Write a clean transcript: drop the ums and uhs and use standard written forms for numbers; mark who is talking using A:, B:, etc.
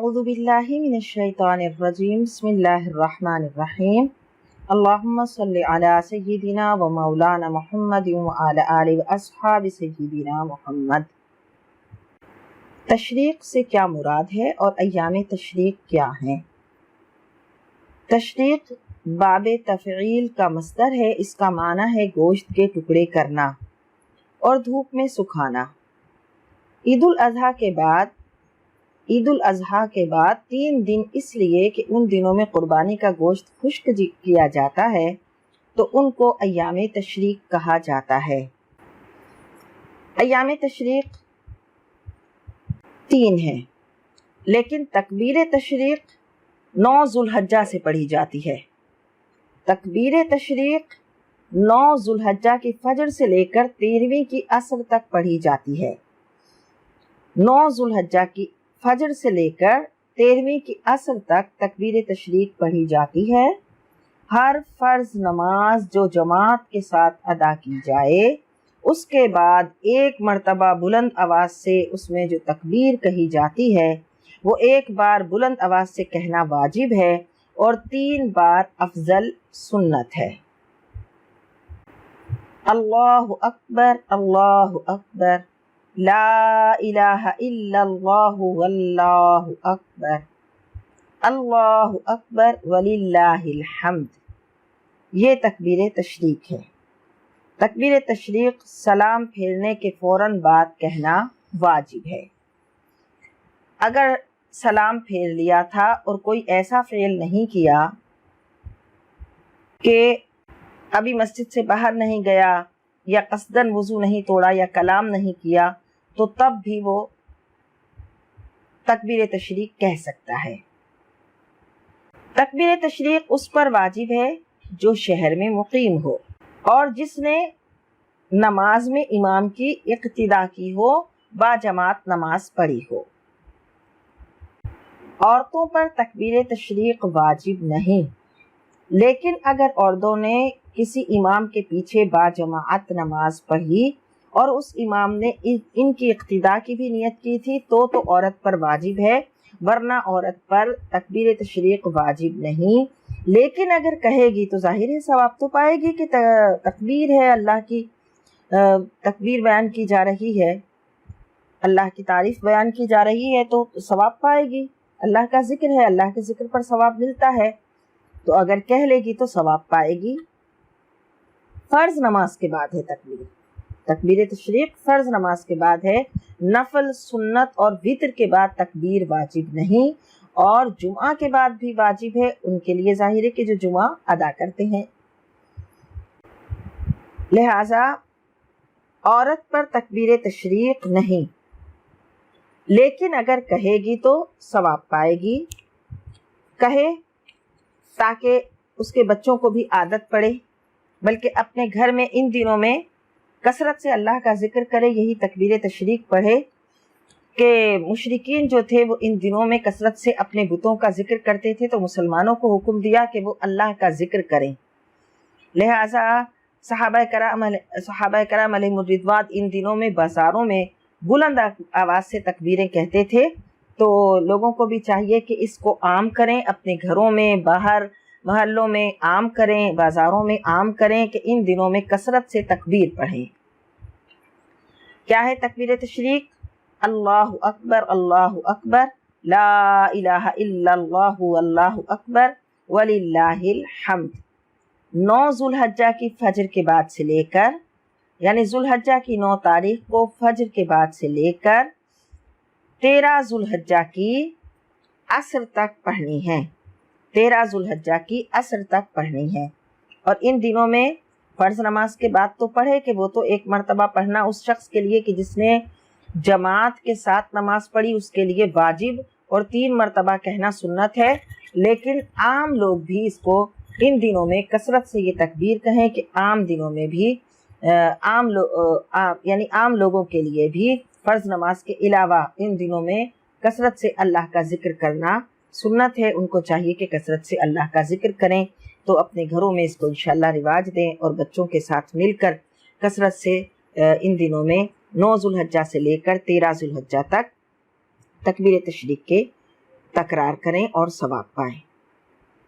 A: अऊज़ु बिल्लाहि मिनश्शैतानिर्रजीम बिस्मिल्लाहिर्रहमानिर्रहीम अल्लाहुम्मा सल्लि अला सय्यिदिना व मौलाना मुहम्मद व अला आलि व अस्हाबि सय्यिदिना मुहम्मद। तशरीक़ से क्या मुराद है और अय्याम तशरीक़ क्या हैं? तशरीक़ बाबे तफ़ईल का मस्दर है। इसका माना है गोश्त के टुकड़े करना और धूप में सुखाना। ईदुल अज़हा के बाद 3 दिन इसलिए कि उन दिनों में कुर्बानी का गोश्त खुश्क किया जाता है, तो उनको अय्याम तशरीक़ कहा जाता है। अय्याम तशरीक़ 3 हैं, लेकिन तकबीर तशरीक़ 9 ज़ुल्हज्जा से पढ़ी जाती है। तकबीर तशरीक़ 9 ज़ुल्हज्जा की फजर से लेकर 13वीं की असर तक पढ़ी जाती है। 9 ज़ुल्हज्जा की फजर से लेकर 13वीं की असर तक तकबीर तशरीक़ पढ़ी जाती है। हर फ़र्ज नमाज जो जमात के साथ अदा की जाए, उसके बाद एक मर्तबा बुलंद आवाज़ से उसमें जो तकबीर कही जाती है वो एक बार बुलंद आवाज़ से कहना वाजिब है और 3 बार अफजल सुन्नत है। अल्लाहु अकबर, अल्लाहु अकबर, ला इलाहा इल्लल्लाहु वल्लाहु अकबर, अल्लाहु अकबर वलिल्लाहिल हम्द। ये तकबीर तशरीक़ है। तकबीर तशरीक़ सलाम फेरने के फ़ौरन बाद कहना वाजिब है। अगर सलाम फेर लिया था और कोई ऐसा फ़ेल नहीं किया कि अभी मस्जिद से बाहर नहीं गया या कसदन वज़ू नहीं तोड़ा या कलाम नहीं किया, तो तब भी वो तकबीर तशरीक़ कह सकता है। तकबीर तशरीक़ उस पर वाजिब है जो शहर में मुकीम हो और जिसने नमाज में इमाम की इक्तिदा की हो, बाजमात नमाज पढ़ी हो। औरतों पर तकबीर तशरीक़ वाजिब नहीं, लेकिन अगर औरतों ने किसी इमाम के पीछे बाजमात नमाज पढ़ी और उस इमाम ने इनकी इक्तिदा की भी नियत की थी तो औरत पर वाजिब है, वरना औरत पर तकबीर तशरीक़ वाजिब नहीं। लेकिन अगर कहेगी तो जाहिर है सवाब तो पाएगी कि तकबीर है, अल्लाह की तकबीर बयान की जा रही है, अल्लाह की तारीफ़ बयान की जा रही है, तो सवाब पाएगी। अल्लाह का जिक्र है, अल्लाह के जिक्र पर सवाब मिलता है, तो अगर कह लेगी तो सवाब पाएगी। फ़र्ज़ नमाज के बाद है तकबीर। तकबीर तशरीक़ फ़र्ज़ नमाज के बाद है। नफल, सुन्नत और वितर के बाद तकबीर वाजिब नहीं, और जुमा के बाद भी वाजिब है उनके लिए, ज़ाहिर है कि जो जुमा अदा करते हैं। लिहाजा औरत पर तकबीर तशरीक़ नहीं, लेकिन अगर कहेगी तो सवाब पाएगी। कहे ताकि उसके बच्चों को भी आदत पड़े, बल्कि अपने घर में इन दिनों में कसरत से अल्लाह का जिक्र करे, यही तकबीर तशरीक़ पढ़े कि मुशरिकीन जो थे वो इन दिनों में कसरत से अपने बुतों का जिक्र करते थे, तो मुसलमानों को हुक्म दिया कि वो अल्लाह का जिक्र करें। लिहाजा सहाबा कराम अलैहिमुर रिदवान इन दिनों में बाज़ारों में बुलंद आवाज़ से तकबीरें कहते थे, तो लोगों को भी चाहिए कि इसको आम करें, अपने घरों में, बाहर महल्लों में आम करें, बाज़ारों में आम करें कि इन दिनों में कसरत से तकबीर पढ़ें। क्या है तकबीर तशरीक़? अल्लाहु अकबर, अल्लाहु अकबर, ला इलाहा इल्लल्लाहु वल्लाहु अकबर वलिल्लाहिल हम्द। 9 ज़ुल्हज्जा की फजर के बाद से लेकर, यानी ज़ुल्हज्जा की 9 तारीख को फजर के बाद से लेकर 13 ज़ुल्हज्जा की असर तक पढ़नी है। 13 ज़ुल्हज्जा की असर तक पढ़नी है। और इन दिनों में फ़र्ज़ नमाज के बाद तो पढ़े कि वो तो एक मर्तबा पढ़ना उस शख्स के लिए कि जिसने जमात के साथ नमाज पढ़ी उसके लिए वाजिब, और 3 मर्तबा कहना सुन्नत है। लेकिन आम लोग भी इसको इन दिनों में कसरत से ये तकबीर कहें कि आम दिनों में भी यानी आम लोगों के लिए भी फ़र्ज़ नमाज के अलावा इन दिनों में कसरत से अल्लाह का जिक्र करना सुन्नत है। उनको चाहिए कि कसरत से अल्लाह का जिक्र करें, तो अपने घरों में इसको इंशाअल्लाह रिवाज दें और बच्चों के साथ मिलकर कसरत से इन दिनों में 9 ज़ुल्हज्जा से लेकर 13 ज़ुल्हज्जा तक तकबीर तशरीक़ के تکرار کریں اور ثواب پائیں۔